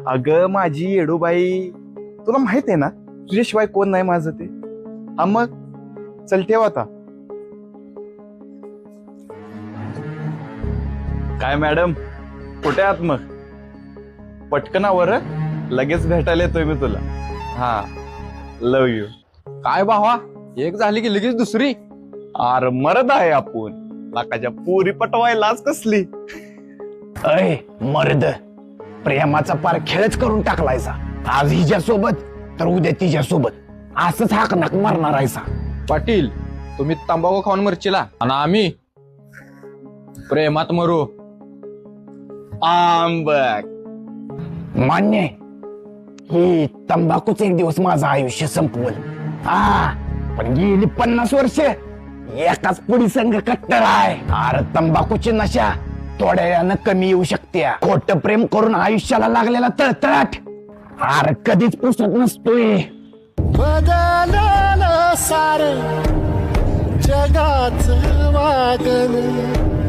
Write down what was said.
अगं माझी येडूबाई, तुला माहित आहे ना तुझ्याशिवाय कोण नाही माझं ते. हा मग चल ठेव आता. काय मॅडम कुठे आहात मग? पटकनावर लगेच भेटायला येतोय मी तुला. हा लव यू. काय भावा, एक झाली की लगेच दुसरी. अरे मरद आहे आपण, लाकाच्या पुरी पटवायलाच कसली. अय मर्द, प्रेमाचा पार खेळच करून टाकलायचा. आज हिच्या सोबत तर उद्या तिच्या सोबत, असंच हाकनाक मारणार आहेसा. पाटील, तुम्ही तंबाखू खाऊन मरचिला आणि आम्ही प्रेमात मरू. आंबक मान्य आहे. ही तंबाखूच एक दिवस माझं आयुष्य संपवल. पण गेली 50 वर्ष एकाच पुढी संघ कट्टर आहे. अरे तंबाखूची नशा थोड्या वेळानं कमी येऊ शकते. खोटं प्रेम करून आयुष्याला लागलेला तळतळाट अरे कधीच पुसत नसतोय. बदललं सारं जगाचं वागणं